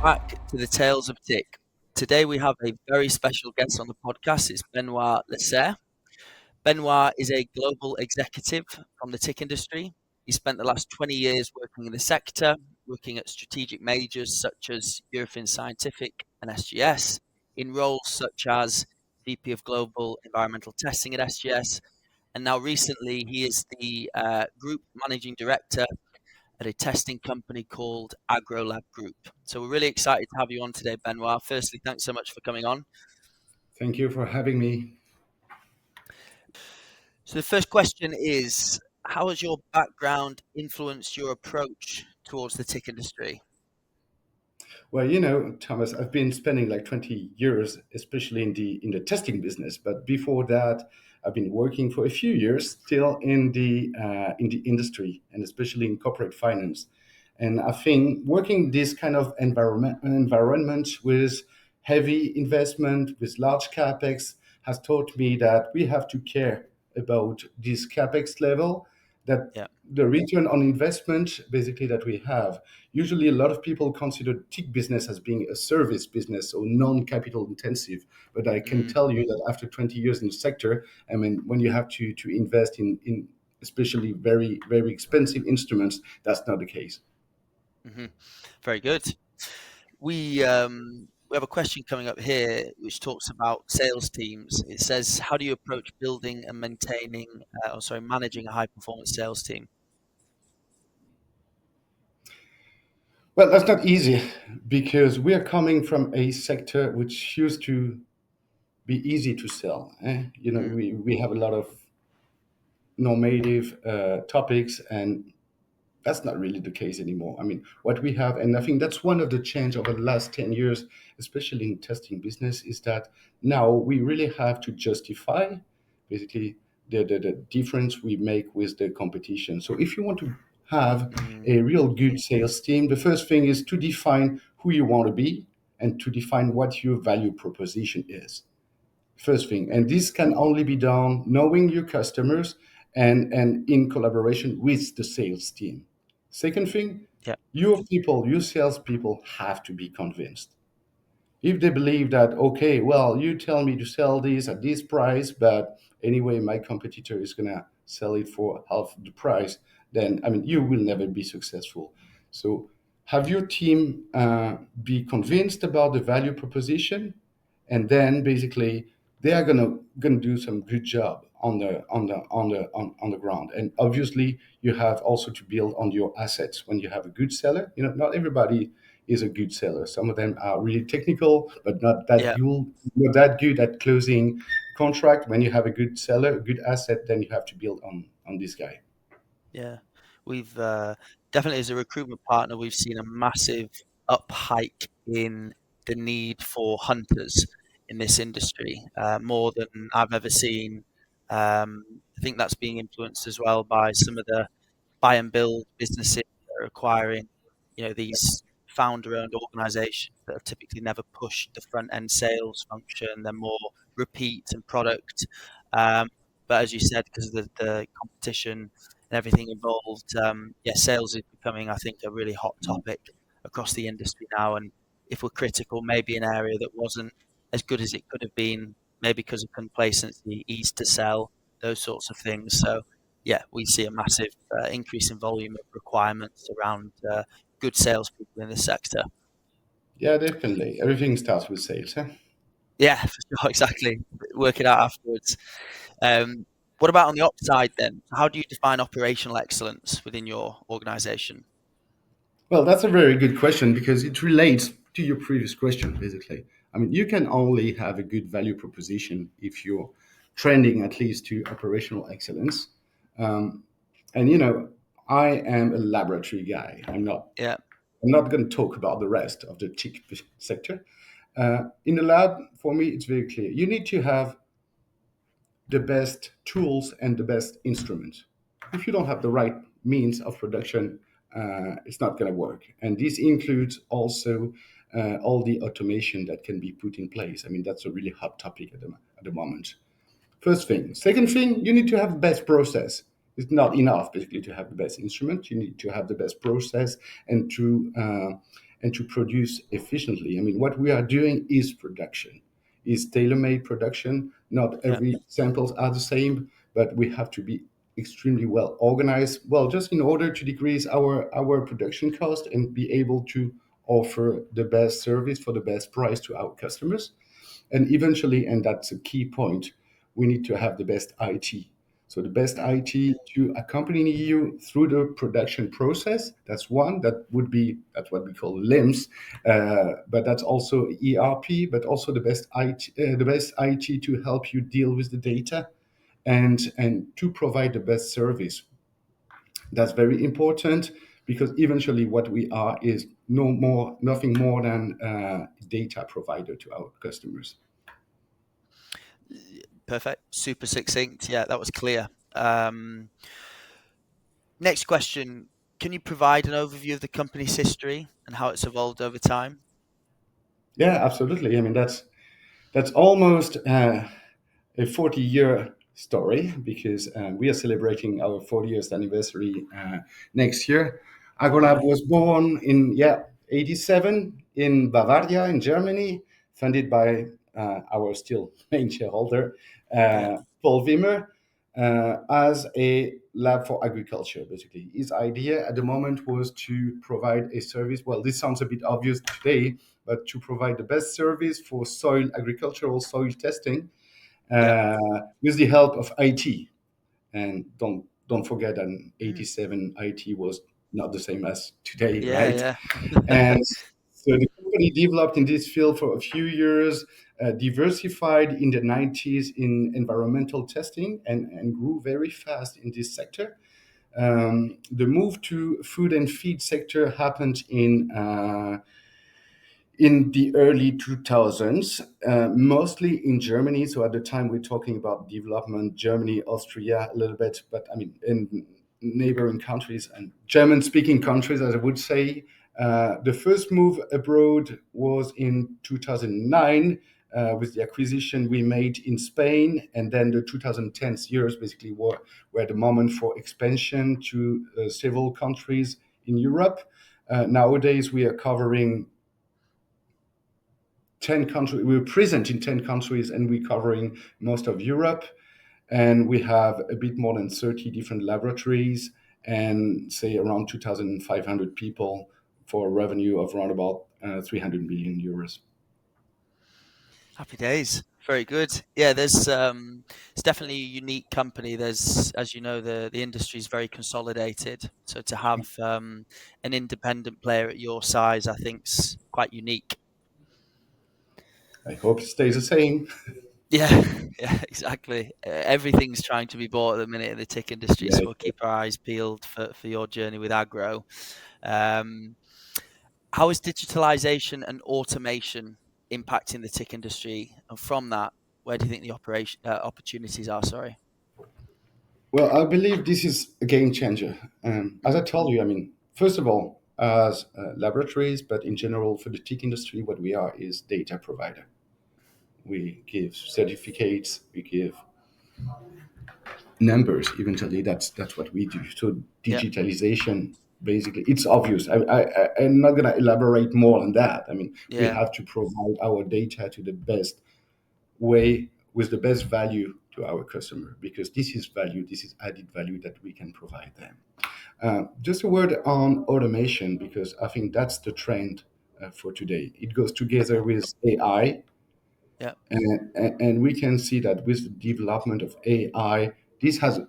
back to the Tales of TIC. Today we have a very special guest on the podcast. It's Benoist Lasserre. Benoist is a global executive from the TIC industry. He spent the last 20 years working in the sector, working at strategic majors such as Eurofins Scientific and SGS, in roles such as VP of Global Environmental Testing at SGS. And now recently he is the Group Managing Director at a testing company called AgroLab Group. So we're really excited to have you on today, Benoist. Firstly, thanks so much for coming on. Thank you for having me. So the first question is, how has your background influenced your approach towards the TIC industry? Well, Thomas, I've been spending like 20 years, especially in the testing business. But before that, I've been working for a few years still in the industry, and especially in corporate finance. And I think working this kind of environment with heavy investment, with large capex, has taught me that we have to care about this capex level, that Yeah. the return on investment basically that we have. Usually, a lot of people consider TIC business as being a service business or non-capital intensive. But I can Mm, tell you that after 20 years in the sector, I mean, when you have to invest in especially very, very expensive instruments, that's not the case. hmm Very good. We have a question coming up here which talks about sales teams. It says, how do you approach building and maintaining, managing a high performance sales team? Well, that's not easy because we are coming from a sector which used to be easy to sell. Mm, We have a lot of normative topics, and that's not really the case anymore. I mean, what we have, and I think that's one of the change over the last 10 years, especially in testing business, is that now we really have to justify basically the difference we make with the competition. So if you want to have mm, a real good sales team, the first thing is to define who you want to be and to define what your value proposition is. First thing, and this can only be done knowing your customers and in collaboration with the sales team. Second thing, yeah. your people, your salespeople have to be convinced. If they believe that, okay, well, you tell me to sell this at this price, but anyway, my competitor is gonna sell it for half the price, then I mean, you will never be successful. So have your team be convinced about the value proposition, and then basically they are gonna do some good job on the ground. And obviously, you have also to build on your assets when you have a good seller. Not everybody is a good seller. Some of them are really technical, but Yeah. not that good at closing contract. When you have a good seller, a good asset, then you have to build on this guy. Yeah, we've definitely, as a recruitment partner, we've seen a massive up hike in the need for hunters in this industry, more than I've ever seen. I think that's being influenced as well by some of the buy and build businesses that are acquiring, these founder-owned organizations that have typically never pushed the front-end sales function. They're more repeat and product. Um, but as you said, because of the competition and everything involved, yeah, sales is becoming, I think, a really hot topic across the industry now. And if we're critical, maybe an area that wasn't as good as it could have been, maybe because of complacency, ease to sell, those sorts of things. So yeah, we see a massive increase in volume of requirements around good salespeople in this sector. Yeah, definitely. Everything starts with sales. Huh? Yeah, for sure, exactly. Work it out afterwards. What about on the ops side then? How do you define operational excellence within your organization? Well, that's a very good question because it relates to your previous question, basically. I mean, you can only have a good value proposition if you're trending at least to operational excellence. Um, and I am a laboratory guy. I'm not. Yeah, I'm not going to talk about the rest of the TIC sector. In the lab, for me, it's very clear. You need to have the best tools and the best instruments. If you don't have the right means of production, it's not going to work. And this includes also all the automation that can be put in place. I mean, that's a really hot topic at the moment. First thing. Second thing, you need to have the best process. It's not enough basically to have the best instrument. You need to have the best process and and to produce efficiently. I mean, what we are doing is production, is tailor-made production. Not Yeah. every samples are the same, but we have to be extremely well organized. Well, just in order to decrease our production cost and be able to offer the best service for the best price to our customers. And eventually, and that's a key point, we need to have the best IT. So the best Mm. IT to accompany you through the production process. That's one. That's what we call LIMS, but that's also ERP. But also the best IT to help you deal with the data, and to provide the best service. That's very important because eventually what we are is nothing more than a data provider to our customers. Perfect. Super succinct. Yeah, that was clear. Um, Next question. Can you provide an overview of the company's history and how it's evolved over time? Yeah, absolutely. I mean, that's almost a 40-year story because we are celebrating our 40th anniversary next year. Wow. Agolab was born in 87 in Bavaria in Germany, funded by our still main shareholder, Yeah. Paul Wimmer, as a lab for agriculture. Basically, his idea at the moment was to provide a service. Well, this sounds a bit obvious today, but to provide the best service for agricultural soil testing Yeah. with the help of IT. And don't forget that in Mm. '87 IT was not the same as today, right? Yeah. Yeah. And so the company developed in this field for a few years, diversified in the '90s in environmental testing, and grew very fast in this sector. The move to food and feed sector happened in the early 2000s, mostly in Germany. So at the time, we're talking about development, Germany, Austria, a little bit, but I mean, in neighboring countries and German speaking countries, as I would say. The first move abroad was in 2009 with the acquisition we made in Spain. And then the 2010s years basically were the moment for expansion to several countries in Europe. Nowadays, we are covering 10 countries. We're present in 10 countries and we're covering most of Europe. And we have a bit more than 30 different laboratories and say around 2,500 people for a revenue of around about 300 million euros. Happy days. Very good. Yeah, it's definitely a unique company. There's, as you know, the industry is very consolidated. So to have an independent player at your size, I think's quite unique. I hope it stays the same. Yeah, yeah, exactly. Everything's trying to be bought at the minute in the TIC industry, Yeah. so we'll keep our eyes peeled for your journey with agro. Um, how is digitalization and automation impacting the TIC industry? And from that, where do you think the opportunities are? Sorry. Well, I believe this is a game changer. As I Mm. told you, I mean, first of all, as laboratories, but in general for the TIC industry, what we are is data provider. We give certificates, we give numbers eventually. That's what we do. So Yeah, digitalization, basically, it's obvious. I'm not going to elaborate more on that. I mean, we yeah. have to provide our data to the best way with the best value to our customer, because this is value, this is added value that we can provide them. Just a word on automation, because I think that's the trend for today. It goes together with AI. Yeah. And we can see that with the development of AI, this has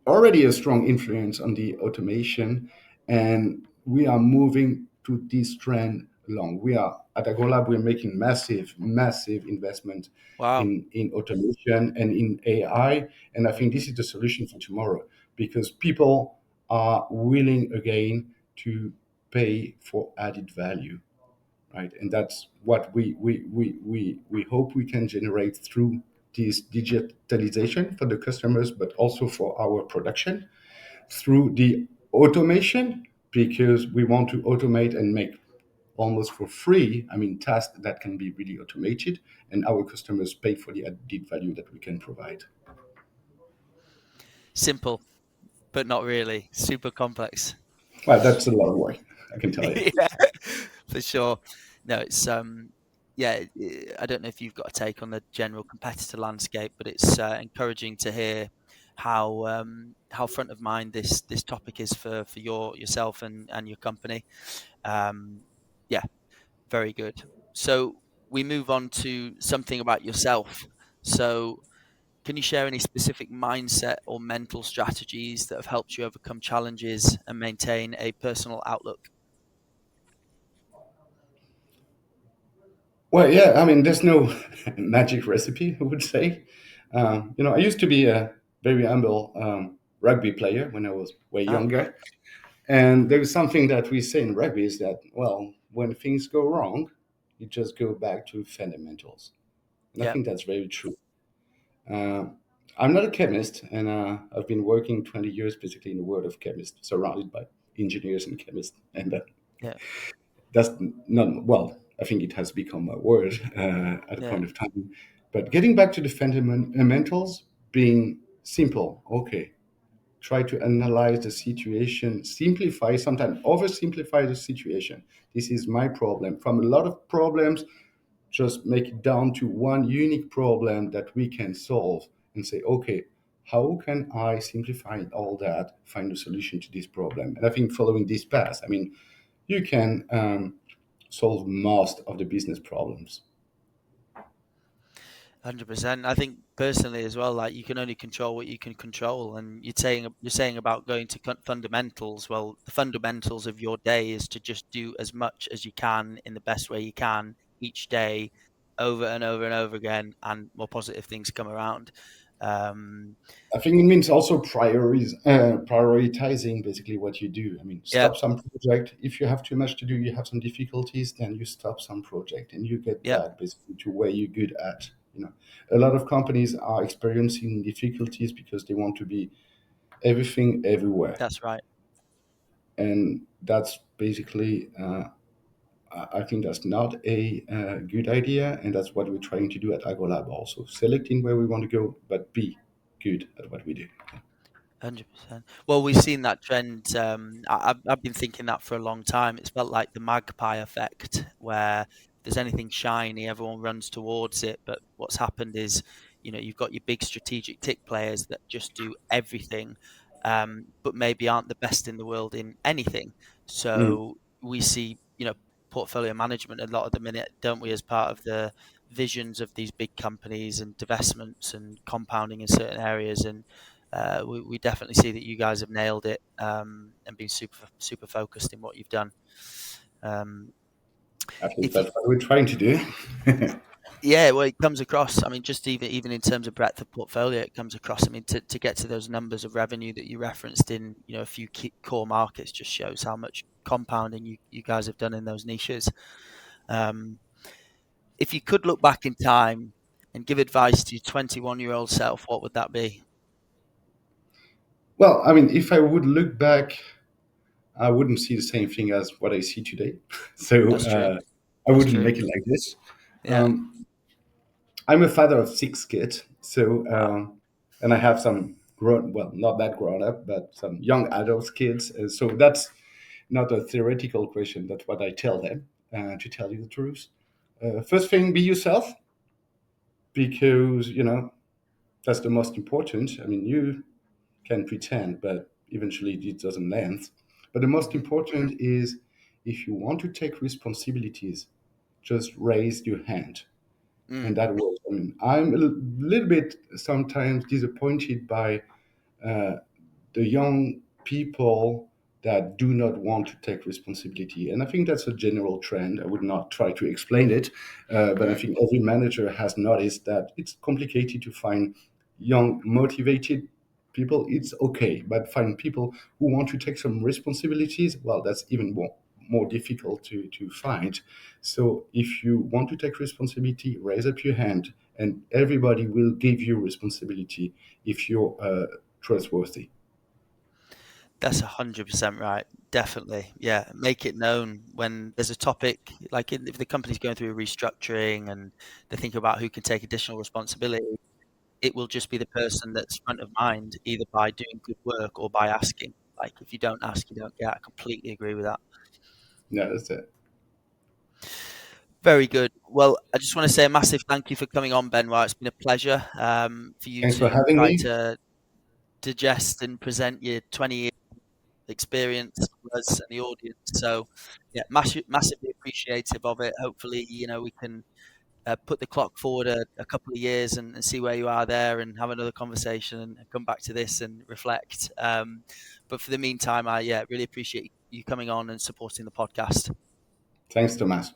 already a strong influence on the automation, and we are moving to this trend along. We are at Agolab, we're making massive investment Wow. in automation and in AI, and I think this is the solution for tomorrow, because people are willing again to pay for added value, right? And that's what we hope we can generate through this digitalization for the customers, but also for our production through the automation, because we want to automate and make almost for free, I mean, tasks that can be really automated, and our customers pay for the added value that we can provide. Simple, but not really. Super complex. Well, that's a long way, I can tell you. Yeah. For sure. No, it's yeah. I don't know if you've got a take on the general competitor landscape, but it's encouraging to hear how front of mind this topic is for yourself and your company. Um, yeah, very good. So we move on to something about yourself. So can you share any specific mindset or mental strategies that have helped you overcome challenges and maintain a personal outlook? Well, yeah, I mean, there's no magic recipe, I would say. I used to be a very humble rugby player when I was way Ah, right. younger. And there is something that we say in rugby is that, well, when things go wrong, you just go back to fundamentals. And I Yeah, think that's very true. Uh, I'm not a chemist, and I've been working 20 years basically in the world of chemists, surrounded by engineers and chemists. And yeah, that's not, well, I think it has become a word at a yeah. point of time. But getting back to the fundamentals, being simple, okay, try to analyze the situation, simplify, sometimes oversimplify the situation. This is my problem. From a lot of problems, just make it down to one unique problem that we can solve and say, okay, how can I simplify all that, find a solution to this problem? And I think following this path, I mean, you can solve most of the business problems. 100%. I think personally as well, like you can only control what you can control, and you're saying about going to fundamentals. Well, the fundamentals of your day is to just do as much as you can in the best way you can each day, over and over and over again, and more positive things come around. Um, I think it means also prioritizing basically what you do. I mean, yeah, stop some project. If you have too much to do, you have some difficulties, then you stop some project and you get yeah, back basically to where you're good at. A lot of companies are experiencing difficulties because they want to be everything everywhere. that's right. And that's basically, I think that's not a good idea. And that's what we're trying to do at AgroLab also. Selecting where we want to go, but be good at what we do. 100%. Well, we've seen that trend. I've been thinking that for a long time. It's felt like the magpie effect, where if there's anything shiny, everyone runs towards it. But what's happened is, you've got your big strategic tick players that just do everything, but maybe aren't the best in the world in anything. Mm. So we see, portfolio management a lot of the minute, don't we, as part of the visions of these big companies and divestments and compounding in certain areas. And we definitely see that you guys have nailed it, and been super focused in what you've done. Um, At least if you, that's what we're trying to do. yeah, well, it comes across. I mean, just even in terms of breadth of portfolio, it comes across. I mean, to get to those numbers of revenue that you referenced in a few key core markets just shows how much compounding you guys have done in those niches. Um, if you could look back in time and give advice to your 21-year-old self, what would that be? Well, I mean, if I would look back, I wouldn't see the same thing as what I see today. So That's true. I That's wouldn't true. make it like this. Yeah. Um, I'm a father of six kids. So, Wow. and I have some grown, well, not that grown up, but some young adult kids. So that's not a theoretical question. That's what I tell them, to tell you the truth. First thing, be yourself, because, that's the most important. I mean, you can pretend, but eventually it doesn't land. But the most Hmm. important is, if you want to take responsibilities, just raise your hand. And Mm, that works. I mean, I'm a little bit sometimes disappointed by uh, the young people that do not want to take responsibility. And I think that's a general trend. I would not try to explain it, but I mm, think every manager has noticed that it's complicated to find young, motivated people. It's okay, but find people who want to take some responsibilities, well, that's even more difficult to find. So if you want to take responsibility, raise up your hand, and everybody will give you responsibility if you're trustworthy. that's 100% right. Definitely. Yeah. Make it known when there's a topic, like if the company's going through a restructuring and they think about who can take additional responsibility, it will just be the person that's front of mind, either by doing good work or by asking. Like if you don't ask, you don't get. I completely agree with that. Yeah, that's it. Very good. Well, I just want to say a massive thank you for coming on, Benoit. It's been a pleasure for you Thanks for to having try me. to digest and present your 20 years experience to us and the audience. So, yeah, massively appreciative of it. Hopefully, we can put the clock forward a couple of years and see where you are there and have another conversation and come back to this and reflect. But for the meantime, I really appreciate you coming on and supporting the podcast. Thanks, Thomas.